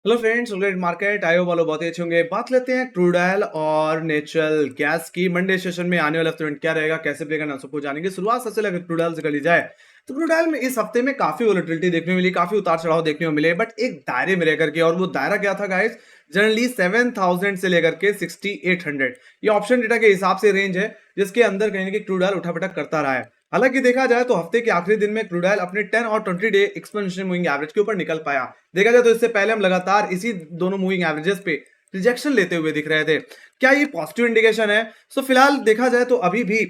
Hello friends, welcome market आयो वालों बहुत ही अच्छे होंगे। बात लेते हैं क्रूड ऑयल और नेचुरल गैस की। मंडे सेशन में आने वाला हफ्ते में क्या रहेगा, कैसे प्ले करना, सबको जानेंगे। शुरुआत सबसे अगर क्रूड ऑयल से कर ली जाए तो क्रूड ऑयल में इस हफ्ते में काफी वोलेटिलिटी देखने को मिली, काफी उतार चढ़ाव देखने को मिले, बट एक दायरे में रह करके। और वो दायरा क्या था गाइस? जनरली 7000 से लेकर के 6800, ये ऑप्शन डेटा के हिसाब से रेंज है जिसके अंदर कहीं ना कहीं क्रूड ऑयल उठापटक करता रहा है। हालांकि देखा जाए तो हफ्ते के आखिरी दिन में क्रूड ऑयल अपने 10 और 20 डे एक्सपोनेंशियल मूविंग एवरेज के ऊपर निकल पाया। देखा जाए तो इससे पहले हम लगातार इसी दोनों मूविंग एवरेजेस पे रिजेक्शन लेते हुए दिख रहे थे। क्या ये पॉजिटिव इंडिकेशन है? सो फिलहाल देखा जाए तो अभी भी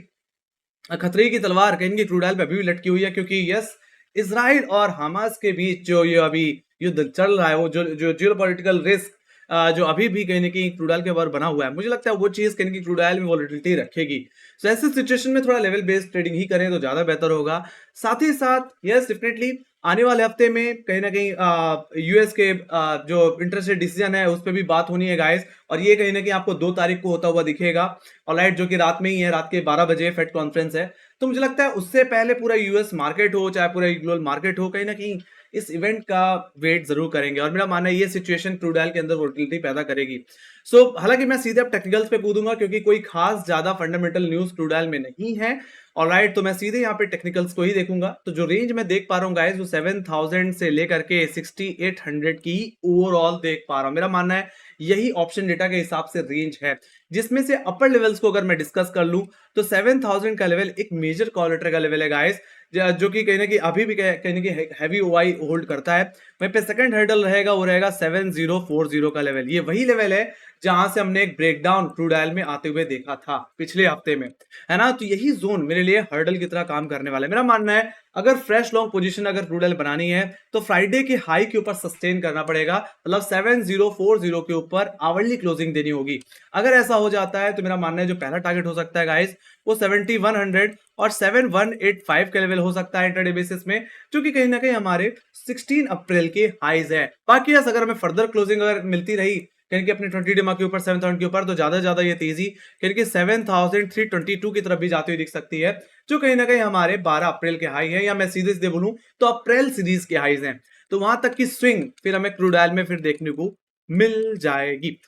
खतरे की तलवार कहीं की क्रूड ऑयल पे अभी भी लटकी हुई है, क्योंकि यस, इसराइल और हमास के बीच जो ये अभी युद्ध चल रहा है, वो जो जो जियोपॉलिटिकल रिस्क जो अभी भी कहीं ना कहीं क्रूड ऑयल के ऊपर बना हुआ है, मुझे लगता है वो चीज कहीं की क्रूड ऑयल में वॉलेटिलिटी रखेगी। तो ऐसे सिचुएशन में थोड़ा लेवल बेस्ड ट्रेडिंग ही करें तो ज्यादा बेहतर होगा। साथ ही साथ यस, डेफिनेटली आने वाले हफ्ते में कहीं ना कहीं यूएस के जो इंटरेस्ट रेट डिसीजन है उस पर भी बात होनी है गाइस। और ये कहीं ना कहीं आपको 2 तारीख को होता हुआ दिखेगा। ऑलराइट, जो कि रात में ही है, रात के 12 बजे फेड कॉन्फ्रेंस है। तो मुझे लगता है उससे पहले पूरा यूएस मार्केट हो चाहे पूरा ग्लोबल मार्केट हो, कहीं ना कहीं इस इवेंट का वेट जरूर करेंगे। और मेरा मानना है ये सिचुएशन क्रूड ऑयल के अंदर वोलेटिलिटी पैदा करेगी। हालांकि मैं सीधे अब टेक्निकल्स पे कूदूंगा, क्योंकि कोई खास ज्यादा फंडामेंटल न्यूज क्रूड ऑयल में नहीं है। ऑलराइट, तो मैं सीधे यहाँ पे टेक्निकल्स को ही देखूंगा। तो जो रेंज मैं देख पा रहा हूँ गाइस, वो 7000 से लेकर के 6800 की ओवरऑल देख पा रहा हूँ। मेरा मानना है यही ऑप्शन डेटा के हिसाब से रेंज है, जिसमें से अपर लेवल्स को अगर मैं डिस्कस कर लूं तो 7000 का लेवल एक मेजर कॉलेटर का लेवल है गाइस, जो कि कहीं ना कहीं अभी भी कहीं ना कहीं हैवी ओआई होल्ड करता है। वहीं पे सेकंड हर्डल रहेगा, वो रहेगा 7040 का लेवल। ये वही लेवल है जहां से हमने एक ब्रेकडाउन क्रूड ऑयल में आते हुए देखा था पिछले हफ्ते में, है ना। तो यही जोन मेरे लिए हर्डल की तरह काम करने वाला है। मेरा मानना है अगर फ्रेश लॉन्ग पोजीशन अगर क्रूड ऑयल बनानी है तो फ्राइडे के हाई के ऊपर सस्टेन करना पड़ेगा, मतलब 7040 के ऊपर आवरली क्लोजिंग देनी होगी। अगर ऐसा हो जाता है तो मेरा मानना है जो पहला टारगेट हो सकता है गाइस, वो 7100 और 7185 का लेवल हो सकता है इंटरडे बेसिस में, जो कि कहीं ना कहीं हमारे 16 अप्रैल के हाईज है। बाकी अगर हमें फर्दर क्लोजिंग अगर मिलती रही कहीं अपने 20 डेमा के ऊपर 7000 के ऊपर, तो ज्यादा ज्यादा ये तेजी कहीं 7322 की तरफ भी जाती हुई दिख सकती है, जो कहीं ना कहीं हमारे 12 अप्रैल के हाई है, या मैं सीधे सीधे बोलूं तो अप्रैल सीरीज के हाईज हैं। तो वहां तक की स्विंग फिर हमें क्रूड ऑयल में फिर देखने को मिल जाएगी।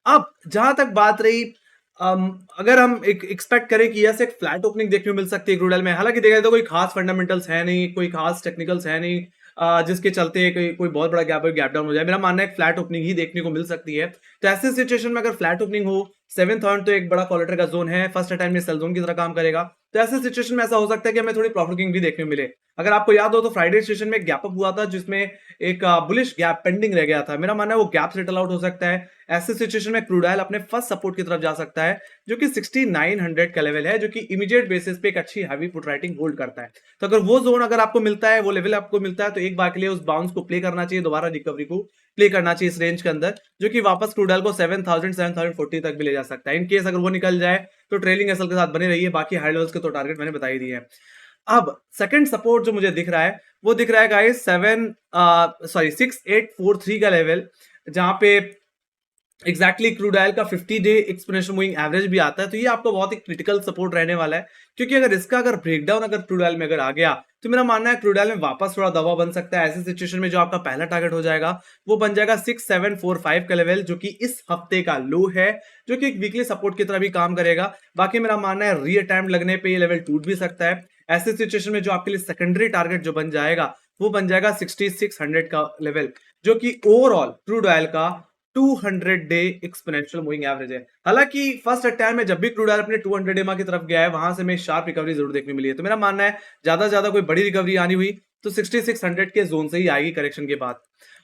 अब जहां तक बात रही, अगर हम एक एक्सपेक्ट करें कि यस, एक फ्लैट ओपनिंग देखने को मिल सकती है क्रूड ऑयल में। हालांकि देखा जाए तो कोई खास फंडामेंटल्स है नहीं, कोई खास टेक्निकल्स है नहीं जिसके चलते कोई बहुत बड़ा गैप डाउन हो जाए। मेरा मानना है फ्लैट ओपनिंग ही देखने को मिल सकती है। तो ऐसे सिचुएशन में अगर फ्लैट ओपनिंग हो 7000 तो एक बड़ा कॉलेटर का जोन है, फर्स्ट अटैम्प्ट में सेल जोन की तरह काम करेगा। तो ऐसे सिचुएशन में ऐसा हो सकता है कि हमें थोड़ी प्रॉफिट बुकिंग भी देखने को मिले। अगर आपको याद हो तो फ्राइडे सेशन में गैप अप हुआ था, जिसमें एक बुलिश गैप पेंडिंग रह गया था। मेरा मानना है वो गैप सेटल आउट हो सकता है। ऐसे सिचुएशन में क्रूड ऑयल अपने फर्स्ट सपोर्ट की तरफ जा सकता है, जो कि 6900 का लेवल है, जो कि इमीडिएट बेसिस पे एक अच्छी हैवी पुट राइटिंग होल्ड करता है। तो अगर वो जोन अगर आपको मिलता है, वो लेवल आपको मिलता है, तो एक बार के लिए उस बाउंस को प्ले करना चाहिए, दोबारा रिकवरी को प्ले करना चाहिए इस रेंज के अंदर, जो कि वापस क्रूड ऑयल को 7000 7040 तक भी ले जा सकता है। इन केस अगर वो निकल जाए तो ट्रेलिंग एसएल के साथ बने रहिए। बाकी हाई लेवल्स के तो टारगेट मैंने बता ही दिए हैं। अब सेकंड सपोर्ट जो मुझे दिख रहा है, वो दिख रहा है गाइस 6843 का लेवल, जहां पे एग्जैक्टली क्रूड ऑयल का 50 डे एक्सपोनेंशियल मूविंग एवरेज भी आता है। तो ये आपको बहुत ही क्रिटिकल सपोर्ट रहने वाला है, क्योंकि अगर इसका अगर ब्रेकडाउन अगर क्रूड ऑयल में अगर आ गया तो मेरा मानना है क्रूड ऑयल में वापस थोड़ा दबाव बन सकता है। ऐसी सिचुएशन में जो आपका पहला टारगेट हो जाएगा वो बन जाएगा 6745 का लेवल, जो कि इस हफ्ते का लो है, जो कि एक वीकली सपोर्ट की तरह भी काम करेगा। बाकी मेरा मानना है री अटैम्प्ट लगने पे ये लेवल टूट भी सकता है। ऐसी सिचुएशन में जो आपके लिए सेकेंडरी टारगेट जो बन जाएगा वो बन जाएगा 6600 का लेवल, जो कि ओवरऑल क्रूड ऑयल का 200 डे एक्सपोनेंशियल मूविंग एवरेज है। हालांकि फर्स्ट अटैम्प्ट में जब भी क्रूड ऑयल अपने 200 एमआ की तरफ गया है, वहां से हमें शार्प रिकवरी जरूर देखने मिली है। तो मेरा मानना है ज्यादा से ज्यादा कोई बड़ी रिकवरी आनी हुई तो 6600 के जोन से ही आएगी करेक्शन के बाद।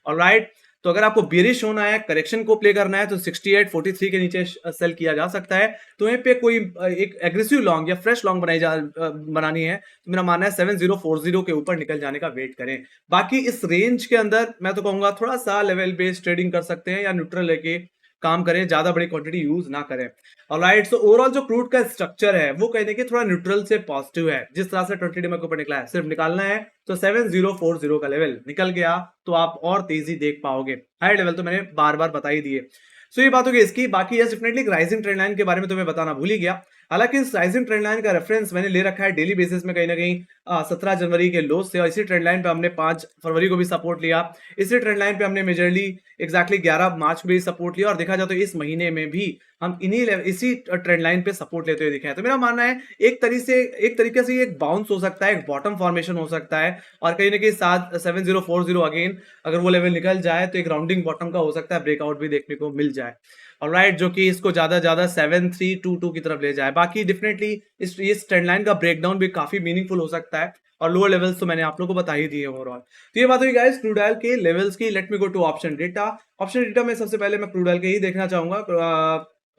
ऑलराइट, तो अगर आपको बेरिश होना है, करेक्शन को प्ले करना है, तो 6843 के नीचे सेल किया जा सकता है। तो यहीं पे कोई एक एग्रेसिव लॉन्ग या फ्रेश लॉन्ग बनानी है तो मेरा मानना है 7040 के ऊपर निकल जाने का वेट करें। बाकी इस रेंज के अंदर मैं तो कहूंगा थोड़ा सा लेवल बेस्ड ट्रेडिंग कर सकते हैं, या न्यूट्रल लेके काम करें, ज्यादा बड़ी क्वांटिटी यूज ना करें। ऑलराइट, सो ओवरऑल जो क्रूड का स्ट्रक्चर है वो कहने के थोड़ा न्यूट्रल से पॉजिटिव है। जिस तरह से 20 डेमा के ऊपर निकला है, सिर्फ निकालना है तो 7040 का लेवल निकल गया तो आप और तेजी देख पाओगे। हाई लेवल तो मैंने बार बार बता ही दिए। सो ये बात होगी इसकी। बाकी yes, definitely rising trend line के बारे में तो मैं बताना भूल ही गया। हालांकि इस राइजिंग ट्रेंड लाइन का रेफरेंस मैंने ले रखा है डेली बेसिस में कहीं ना कहीं 17 जनवरी के लोज से, और इसी ट्रेंड लाइन पे हमने 5 फरवरी को भी सपोर्ट लिया। इसी ट्रेंड लाइन पे हमने मेजरली एग्जैक्टली 11 मार्च को भी सपोर्ट लिया, और देखा जाए तो इस महीने में भी हम इसी ट्रेंड लाइन पे सपोर्ट लेते हुए दिखे हैं। तो मेरा मानना है एक तरीके से ये एक बाउंस हो सकता है, एक बॉटम फॉर्मेशन हो सकता है, और कहीं ना कहीं 7040 अगेन अगर वो लेवल निकल जाए तो एक राउंडिंग बॉटम का हो सकता है, ब्रेकआउट भी देखने को मिल जाए। ऑलराइट, जो कि इसको ज्यादा 7322 की तरफ ले जाए। बाकी डेफिनेटली इस ट्रेंड लाइन का ब्रेकडाउन भी काफी मीनिंगफुल हो सकता है, और लोअर लेवल्स तो मैंने आप लोगों को बता ही दिए ओवरऑल। तो ये बात हुई गाइस क्रूड ऑयल के लेवल्स की। Let me go to option data. Option data में सबसे पहले मैं क्रूड ऑयल के ही देखना चाहूंगा।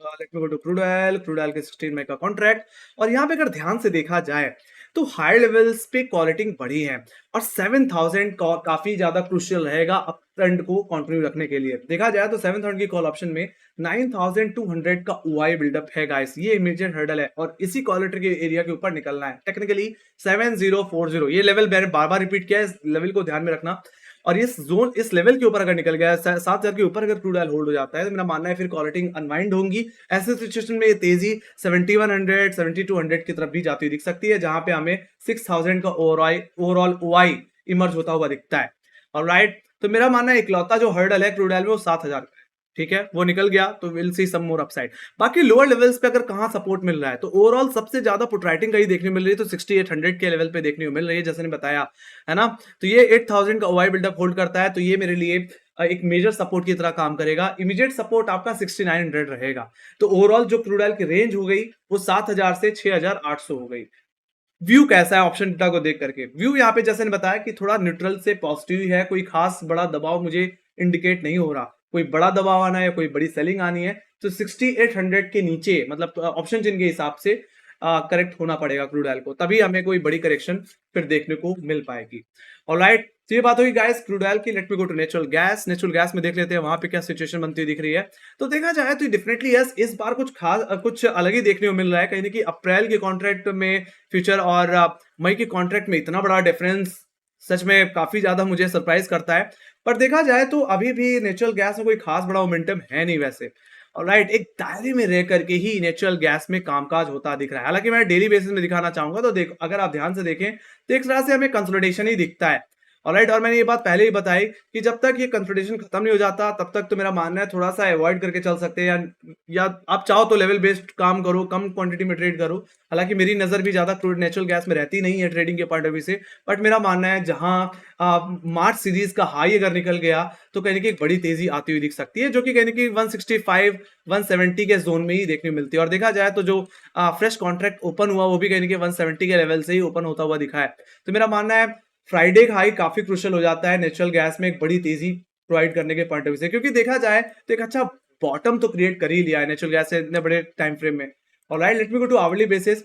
Let me go to crude oil के 16 मई का कॉन्ट्रैक्ट, और यहाँ पे अगर ध्यान से देखा जाए तो हाई लेवल्स पे कॉलिटिंग बढ़ी है, और 7000 काफी ज्यादा क्रूशियल रहेगा अप ट्रेंड को कंटिन्यू रखने के लिए। देखा जाए तो 7000 की कॉल ऑप्शन में 9200 का ओआई बिल्डअप है गाइस, ये इमीडिएट हर्डल है, और इसी क्वालिटी के एरिया के ऊपर निकलना है। टेक्निकली 7040 ये लेवल मैंने बार बार रिपीट किया है, इस लेवल को ध्यान में रखना। और इस लेवल के ऊपर अगर निकल गया, 7000 के ऊपर अगर क्रूड ऑयल होल्ड हो जाता है, तो मेरा मानना है फिर क्वालिटी अनवाइंड होंगी। ऐसे सिचुएशन में ये तेजी 7100 7200 की तरफ भी जाती हुई दिख सकती है, जहां पे हमें 6000 का ओवरऑल ओआई इमर्ज होता हुआ दिखता है। ऑलराइट, तो मेरा मानना है इकलौता जो हर्डल है क्रूड ऑयल में वो 7000 का है। ठीक है, वो निकल गया तो will see some more upside. बाकी लोअर लेवल्स पे अगर कहां सपोर्ट मिल रहा है, तो ओवरऑल सबसे ज्यादा पुट राइटिंग कहीं देखने को मिल रही है, तो 6800 के लेवल पे देखने को मिल रही है, जैसे ने बताया है ना। तो ये 8000 का ओआई बिल्डअप होल्ड करता है, तो ये मेरे लिए एक मेजर सपोर्ट की तरह काम करेगा। इमीडिएट सपोर्ट आपका 6900 रहेगा। तो ओवरऑल जो क्रूड ऑयल की रेंज हो गई वो 7000 से 6800 हो गई। व्यू कैसा है ऑप्शन डेटा को देख करके? व्यू यहाँ पे जैसे ने बताया कि थोड़ा न्यूट्रल से पॉजिटिव है, कोई खास बड़ा दबाव मुझे इंडिकेट नहीं हो रहा, कोई बड़ा दबाव आना है या कोई बड़ी सेलिंग आनी है, तो 6800 के नीचे मतलब ऑप्शन चिन्ह के हिसाब से करेक्ट होना पड़ेगा क्रूड ऑयल को, तभी हमें कोई बड़ी करेक्शन फिर देखने को मिल पाएगी। ऑलराइट, तो ये बात होगी गाइस क्रूड ऑयल की। Let me go to natural gas. Natural gas में देख लेते हैं वहां पे क्या सिचुएशन बनती हुई दिख रही है। तो देखा जाए तो डेफिनेटली यस, इस बार कुछ खास कुछ अलग ही देखने को मिल रहा है। कहीं ना कि अप्रैल के कॉन्ट्रैक्ट में फ्यूचर और मई के कॉन्ट्रैक्ट में इतना बड़ा डिफरेंस सच में काफी ज्यादा मुझे सरप्राइज करता है। पर देखा जाए तो अभी भी नेचुरल गैस में कोई खास बड़ा मोमेंटम है नहीं वैसे। राइट, एक दायरे में रह करके ही नेचुरल गैस में कामकाज होता दिख रहा है। हालांकि मैं डेली बेसिस में दिखाना चाहूंगा, तो देखो अगर आप ध्यान से देखें तो एक तरह से हमें कंसोलिडेशन ही दिखता है। ऑलराइट, और मैंने ये बात पहले ही बताई कि जब तक ये कंसोलिडेशन खत्म नहीं हो जाता तब तक तो मेरा मानना है थोड़ा सा अवॉइड करके चल सकते हैं, या आप चाहो तो लेवल बेस्ड काम करो, कम क्वांटिटी में ट्रेड करो। हालांकि मेरी नजर भी ज्यादा क्रूड नेचुरल गैस में रहती नहीं है ट्रेडिंग के पॉइंट ऑफ व्यू से, बट मेरा मानना है जहां मार्च सीरीज का हाई अगर निकल गया तो कहने की एक बड़ी तेजी आती हुई दिख सकती है, जो कि कहने की 165 170 के जोन में ही देखने को मिलती है। और देखा जाए तो जो फ्रेश कॉन्ट्रैक्ट ओपन हुआ वो भी कहने की 170 के लेवल से ही ओपन होता हुआ दिखा है। तो मेरा मानना है फ्राइडे का हाई काफी क्रूशियल हो जाता है नेचुरल गैस में एक बड़ी तेजी प्रोवाइड करने के पॉइंट ऑफ व्यू से, क्योंकि देखा जाए तो एक अच्छा बॉटम तो क्रिएट कर ही लिया है नेचुरल गैस से इतने बड़े टाइम फ्रेम में। Alright, let me go to hourly basis.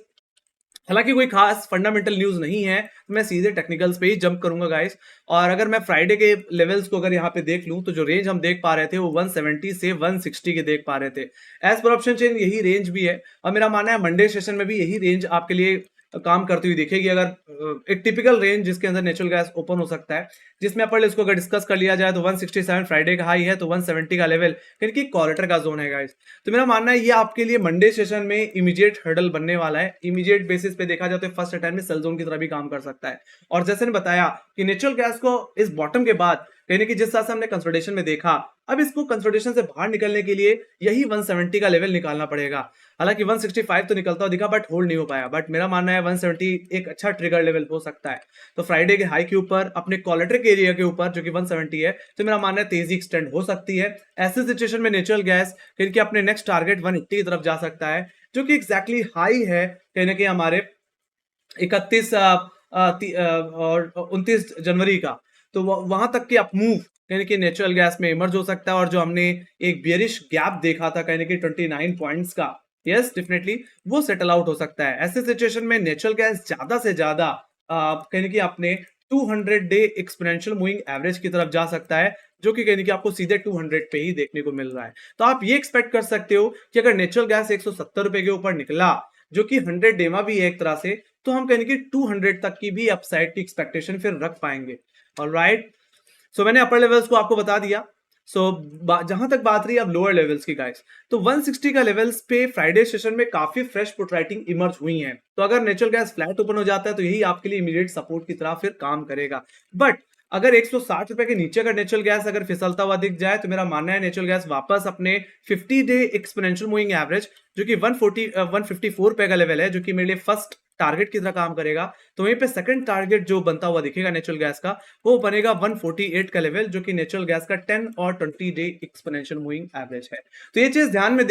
हालांकि कोई खास फंडामेंटल न्यूज नहीं है, तो मैं सीधे टेक्निकल्स पे ही जंप करूंगा गाइस। और अगर मैं फ्राइडे के लेवल्स को अगर यहाँ पे देख लूं, तो जो रेंज हम देख पा रहे थे वो 170 से 160 के देख पा रहे थे। एज पर ऑप्शन चेन यही रेंज भी है, और मेरा मानना है मंडे सेशन में भी यही रेंज आपके लिए काम करती हुई दिखेगी। अगर एक टिपिकल रेंज जिसके अंदर नेचुरल गैस ओपन हो सकता है, जिसमें अपन इसको अगर डिस्कस कर लिया जाए तो 167 फ्राइडे का हाई है, तो 170 का लेवल क्योंकि क्वार्टर का जोन है गाइस। तो मेरा मानना है ये आपके लिए मंडे सेशन में इमीडिएट हर्डल बनने वाला है। इमीडिएट बेसिस पे देखा जाए तो फर्स्ट अटैम्प्ट में सेल जोन की तरह भी काम कर सकता है। और जैसे ने बताया कि नेचुरल गैस को इस बॉटम के बाद यानी कि जिस तरह से हमने कंसोलिडेशन में देखा, अब इसको कंसोलिडेशन से बाहर निकलने के लिए यही 170 का लेवल निकालना पड़ेगा। हालांकि 165 तो निकलता हुआ दिखा बट होल्ड नहीं हो पाया, बट मेरा मानना है 170 एक अच्छा ट्रिगर लेवल हो सकता है। तो फ्राइडे के हाई के ऊपर अपने क्वालिट्रिक एरिया के ऊपर जो कि 170 है, तो मेरा मानना है तेजी एक्सटेंड हो सकती है। ऐसे सिचुएशन में नेचुरल गैस कहीं कि अपने नेक्स्ट टारगेट 180 की तरफ जा सकता है, जो कि एग्जैक्टली हाई है कहीं ना कहीं हमारे 31 और 29 जनवरी का। तो वहां तक की अप मूव यानी कि नेचुरल गैस में इमर्ज हो सकता है। और जो हमने एक बियरिश गैप देखा था कहने की 29 पॉइंट्स का, यस डेफिनेटली वो सेटल आउट हो सकता है। ऐसे सिचुएशन में नेचुरल गैस ज्यादा से ज्यादा कहने की अपने 200 डे एक्सपोनेंशियल मूविंग एवरेज की तरफ जा सकता है, जो कि कहने की आपको सीधे 200 पे ही देखने को मिल रहा है। तो आप ये एक्सपेक्ट कर सकते हो कि अगर नेचुरल गैस 170 रुपए के ऊपर निकला, जो कि 100 डेमा भी है एक तरह से, तो हम कहने की 200 तक की भी अपसाइड की एक्सपेक्टेशन फिर रख पाएंगे। ऑलराइट, सो मैंने अपर लेवल्स को आपको बता दिया। सो जहां तक बात रही अब लोअर लेवल्स की गाइस, तो 160 का लेवल्स पे फ्राइडे सेशन में काफी फ्रेश पुट राइटिंग इमर्ज हुई है। तो अगर नेचुरल गैस फ्लैट ओपन हो जाता है तो यही आपके लिए इमीडिएट सपोर्ट की तरह फिर काम करेगा। बट अगर 160 रुपए के नीचे अगर नेचुरल गैस अगर फिसलता हुआ दिख जाए तो मेरा मानना है नेचुरल गैस वापस अपने 50 डे एक्सपोनेंशियल मूविंग एवरेज जो कि 154 रुपए का लेवल है, जो कि मेरे लिए फर्स्ट टारगेट की तरह काम करेगा। तो वहीं पे सेकंड टारगेट जो बनता हुआ दिखेगा नेचुरल गैस का, वो बनेगा 148 का लेवल, जो कि नेचुरल गैस का 10 और 20 डे एक्सपोनेंशियल मूविंग एवरेज है। तो ये चीज ध्यान से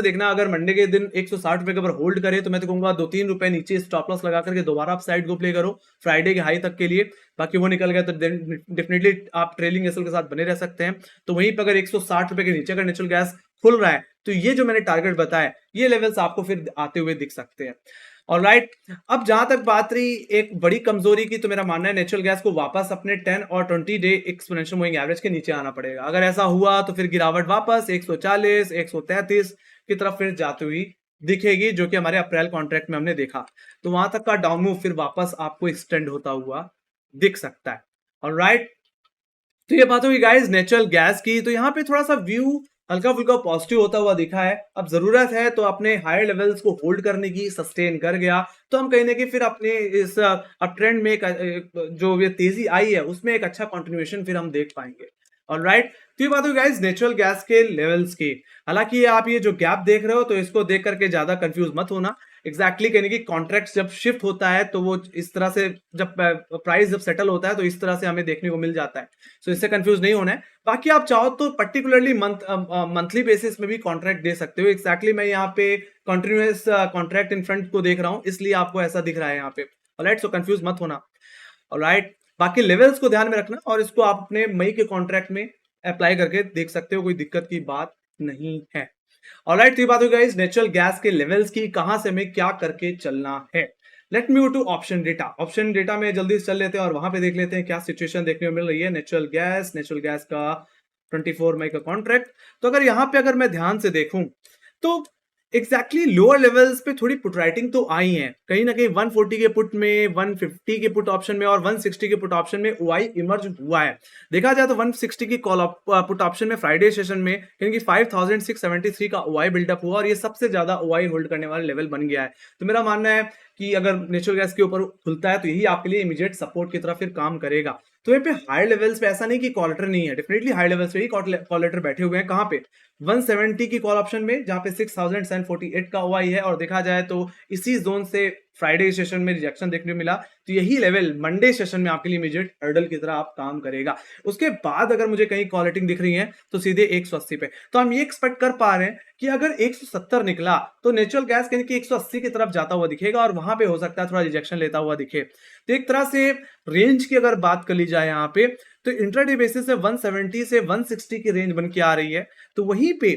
देखना। अगर मंडे के दिन 160 रुपए के ऊपर होल्ड करे तो मैं तो कहूंगा 2-3 रुपए नीचे स्टॉप लॉस लगा करके दोबारा आप साइड को प्ले करो फ्राइडे के हाई तक के लिए। बाकी वो निकल गया तो डेफिनेटली आप ट्रेलिंग एसएल के साथ बने रह सकते हैं। तो वहीं पर अगर 160 रुपए के नीचे अगर नेचुरल गैस खुल रहा है तो ये जो मैंने टारगेट बताया, ये लेवल्स आपको फिर आते हुए दिख सकते हैं। ऑलराइट, अब जहां तक बात रही एक बड़ी कमजोरी की, तो मेरा मानना है नेचुरल गैस को वापस अपने 10 और 20 डे एक्सपोनेंशियल मूविंग एवरेज के नीचे आना पड़ेगा। अगर ऐसा हुआ तो फिर गिरावट वापस 140 133 की तरफ फिर जाती हुई दिखेगी, जो कि हमारे अप्रैल कॉन्ट्रैक्ट में हमने देखा। तो वहां तक का डाउन मूव फिर वापस आपको एक्सटेंड होता हुआ दिख सकता है। ऑलराइट, तो ये बात होगी गाइस नेचुरल गैस की। तो यहाँ पे थोड़ा सा व्यू हल्का फुल्का पॉजिटिव होता हुआ दिखा है। अब जरूरत है तो अपने हायर लेवल्स को होल्ड करने की, सस्टेन कर गया तो हम कहीं ना कहीं फिर अपने इस अप ट्रेंड में जो ये तेजी आई है उसमें एक अच्छा कंटिन्यूएशन फिर हम देख पाएंगे। ऑलराइट, तो ये बात हुई गाइस नेचुरल गैस के लेवल्स की। हालांकि आप ये जो गैप देख रहे हो तो इसको देख करके ज्यादा कंफ्यूज मत होना। एग्जैक्टली कहने की कॉन्ट्रैक्ट जब शिफ्ट होता है तो वो इस तरह से, जब प्राइस जब सेटल होता है तो इस तरह से हमें देखने को मिल जाता है। सो इससे कंफ्यूज नहीं होना है। बाकी आप चाहो तो पर्टिकुलरली मंथली बेसिस में भी कॉन्ट्रैक्ट दे सकते हो। एग्जैक्टली मैं यहाँ पे कंटिन्यूअस कॉन्ट्रैक्ट इन फ्रंट को देख रहा हूँ, इसलिए आपको ऐसा दिख रहा है यहाँ पे। ऑलराइट, सो कंफ्यूज मत होना। ऑलराइट, बाकी लेवल्स को ध्यान में रखना और इसको आप अपने मई के कॉन्ट्रैक्ट में अप्लाई करके देख सकते हो, कोई दिक्कत की बात नहीं है। ऑलराइट, तो ये बात हो गाइस नेचुरल गैस के लेवल्स की, कहां से हमें क्या करके चलना है। Let me go to option data. Option data में जल्दी से चल लेते हैं और वहां पे देख लेते हैं क्या सिचुएशन देखने को मिल रही है। नेचुरल गैस का 24 मई का कॉन्ट्रैक्ट। तो अगर यहाँ पे अगर मैं ध्यान से देखूं तो एग्जैक्टली लोअर लेवल्स पे थोड़ी पुट राइटिंग तो आई है। कहीं ना कहीं 140 के पुट में, 150 के पुट ऑप्शन में और 160 के पुट ऑप्शन में ओआई इमर्ज हुआ है। देखा जाए तो 160 की कॉल पुट ऑप्शन में फ्राइडे सेशन में क्योंकि 5673 का ओआई बिल्डअप हुआ और ये सबसे ज्यादा ओआई होल्ड करने वाला लेवल बन गया है। तो मेरा मानना है कि अगर नेचुरल गैस के ऊपर खुलता है तो यही आपके लिए इमीडिएट सपोर्ट की तरफ फिर काम करेगा। तो यहाँ पे हायर लेवल्स पे ऐसा नहीं कि कॉल लेटर नहीं है, डेफिनेटली हायर लेवल्स पे ही कॉल लेटर बैठे हुए हैं। कहां पे 170 की कॉल ऑप्शन में, जहां पे 6748 का ओआई है। और देखा जाए तो इसी जोन से फ्राइडे सेशन में रिजेक्शन देखने को मिला। तो यही लेवल मंडे सेशन में आपके लिए इमीडिएट हर्डल की तरह आप काम करेगा। उसके बाद अगर मुझे कहीं कॉल रेटिंग दिख रही है तो सीधे 180 पे। तो हम ये एक्सपेक्ट कर पा रहे हैं कि अगर 170 निकला तो नेचुरल गैस कहीं कि 180 की तरफ जाता हुआ दिखेगा और वहां पे हो सकता है थोड़ा रिजेक्शन लेता हुआ दिखे। तो एक तरह से रेंज की अगर बात कर ली जाए यहाँ पे, तो इंट्राडे बेसिस से 170 से 160 की रेंज बन के आ रही है। तो वहीं पे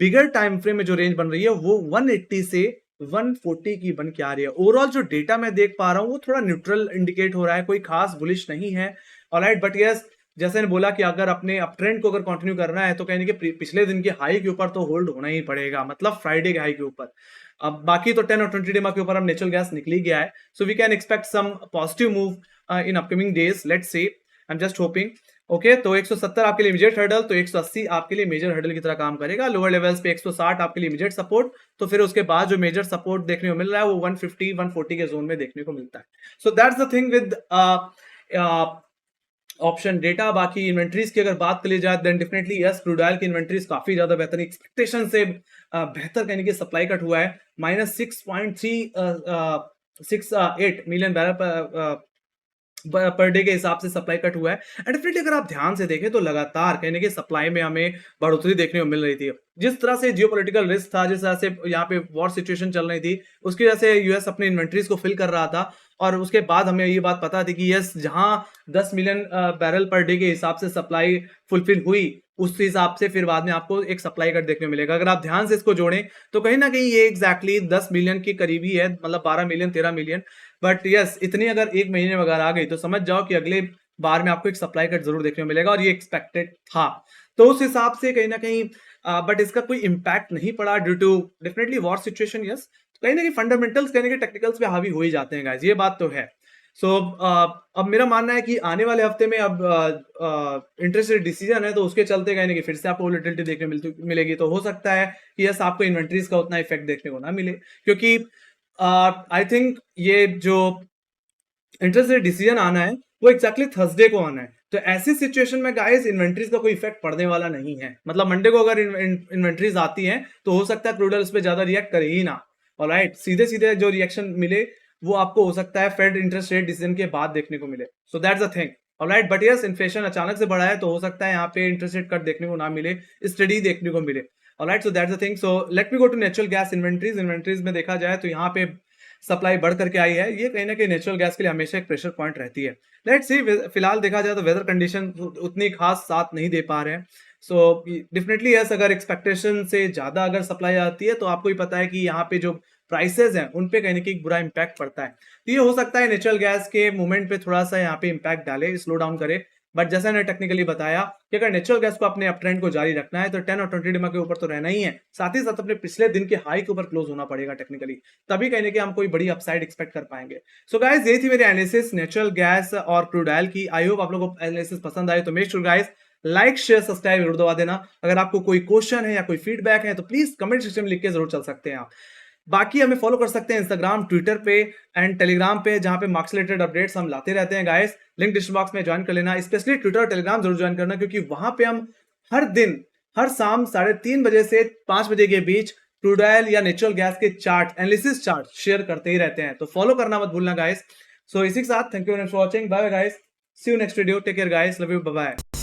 बिगर टाइम फ्रेम में जो रेंज बन रही है वो 180 से 140 की बन के आ रही है। ओवरऑल जो डेटा मैं देख पा रहा हूं वो थोड़ा न्यूट्रल इंडिकेट हो रहा है, कोई खास बुलिश नहीं है। ऑलराइट, बट यस, जैसे ने बोला कि अगर अपने अप ट्रेंड को अगर कंटिन्यू करना है तो कहने के पिछले दिन के हाई के ऊपर तो होल्ड होना ही पड़ेगा, मतलब फ्राइडे के हाई के ऊपर। अब बाकी तो 10 और 20 डे के ऊपर अब नेचुरल गैस निकली गया है। So we can expect some positive move in upcoming days, let's see, I am just hoping. Okay, तो 170 आपके लिए इमीडिएट हर्डल, तो 180 आपके लिए मेजर हर्डल की तरह काम करेगा। लोअर लेवल्स पे 160 आपके लिए इमीडिएट सपोर्ट। तो फिर उसके बाद जो मेजर सपोर्ट देखने को मिल रहा है वो 150 140 के जोन में देखने को मिलता है। So that's the thing with option data. बाकी इन्वेंट्रीज की अगर बात कर ली जाए then definitely yes, crude oil की इन्वेंट्रीज काफी ज्यादा बेहतर, एक्सपेक्टेशन से बेहतर कहने की सप्लाई कट हुआ है। -6.368 मिलियन बैरल पर डे के हिसाब से सप्लाई कट हुआ है। एंड डेफिनेटली अगर आप ध्यान से देखें तो लगातार कहने की सप्लाई में हमें बढ़ोतरी देखने को मिल रही थी। जिस तरह से जियोपॉलिटिकल रिस्क था, जिस तरह से यहाँ पे वॉर सिचुएशन चल रही थी, उसकी वजह से यूएस अपनी इन्वेंट्रीज को फिल कर रहा था। और उसके बाद हमें ये बात पता थी कि यस, जहां 10 मिलियन बैरल पर डे के हिसाब से सप्लाई फुलफिल हुई, उस हिसाब से फिर बाद में आपको एक सप्लाई कट देखने को मिलेगा। अगर आप ध्यान से इसको जोड़ें तो कहीं ना कहीं ये एग्जैक्टली 10 मिलियन के करीब ही है, मतलब 12 मिलियन 13 मिलियन। बट यस, इतनी अगर एक महीने में अगर आ गई तो समझ जाओ कि अगले बार में आपको एक सप्लाई कट जरूर देखने को मिलेगा और ये एक्सपेक्टेड था। तो उस हिसाब से कहीं ना कहीं बट इसका कोई इंपैक्ट नहीं पड़ा due to definitely war situation. Yes, कहीं ना कहीं फंडामेंटल्स कहने के टेक्निकल्स पे हावी हो ही जाते हैं गाइस, ये बात तो है। सो अब मेरा मानना है कि आने वाले हफ्ते में अब इंटरेस्ट रेट डिसीजन है, तो उसके चलते कहीं ना कहीं फिर से आपको वोलेटिलिटी देखने मिलेगी। तो हो सकता है कि यस आपको इन्वेंट्रीज का उतना इफेक्ट देखने को ना मिले, क्योंकि आई थिंक ये जो इंटरेस्ट रेट डिसीजन आना है वो एक्जैक्टली थर्सडे को आना है। तो ऐसी सिचुएशन में गाइस इन्वेंट्रीज का कोई इफेक्ट पड़ने वाला नहीं है। मतलब मंडे को अगर इन्वेंट्रीज आती हैं तो हो सकता है क्रूड ऑयल उस पर ज्यादा रिएक्ट करे ही ना। ऑलराइट, सीधे सीधे जो रिएक्शन मिले वो आपको हो सकता है फेड इंटरेस्ट रेट डिसीजन के बाद देखने को मिले। सो that's the thing. Alright, but yes inflation अचानक से बढ़ा है तो हो सकता है यहाँ पे इंटरेस्ट रेट कट देखने को ना मिले, स्टडी देखने को मिले। Alright, so that's the thing. So let me go to natural gas inventories में देखा जाए तो यहाँ पे सप्लाई बढ़ करके आई है। ये कहीं ना कहीं नेचुरल गैस के लिए हमेशा एक प्रेशर पॉइंट रहती है। लेट्स सी, फिलहाल देखा जाए तो वेदर कंडीशन उतनी खास साथ नहीं दे पा रहे हैं। सो डेफिनेटली यस, अगर एक्सपेक्टेशन से ज्यादा अगर सप्लाई आती है तो आपको ही पता है कि यहाँ पे जो प्राइसेस हैं उन पे कहीं ना कहीं बुरा इंपैक्ट पड़ता है। तो ये हो सकता है नेचुरल गैस के मूवमेंट पे थोड़ा सा यहाँ पे इंपैक्ट डाले, स्लो डाउन करे। बट जैसा मैंने टेक्निकली बताया कि अगर नेचुरल गैस को अपने अप ट्रेंड को जारी रखना है तो 10 और 20 डिमा के ऊपर तो रहना ही है, साथ ही साथ अपने पिछले दिन के हाई के ऊपर क्लोज होना पड़ेगा टेक्निकली, तभी कहीं ना कहीं हम कोई बड़ी अपसाइड एक्सपेक्ट कर पाएंगे। सो गाइस, ये थी मेरी एनालिसिस नेचुरल गैस और क्रूड ऑयल की। आई होप आप लोगों को एनालिसिस पसंद आए, तो make sure guys like share subscribe जरूर दबा देना। अगर आपको कोई क्वेश्चन है या कोई फीडबैक है तो प्लीज कमेंट सेक्शन में लिख के जरूर चल सकते हैं आप। बाकी हमें फॉलो कर सकते हैं इंस्टाग्राम, ट्विटर पे एंड टेलीग्राम पे, जहां पे मार्क्स रिलेटेड अपडेट्स हम लाते रहते हैं गाइस। लिंक डिस्क्रिप्शन बॉक्स में ज्वाइन कर लेना, स्पेशली ट्विटर और टेलीग्राम जरूर ज्वाइन करना, क्योंकि वहां पे हम हर दिन हर शाम 3:30 बजे से 5 बजे के बीच क्रूड ऑयल या नेचुरल गैस के चार्ट, एनालिसिस चार्ट शेयर करते ही रहते हैं। तो फॉलो करना मत भूलना गाइस। सो इसी के साथ thank you for watching, bye bye guys, see you next video, take care guys, love you, bye bye.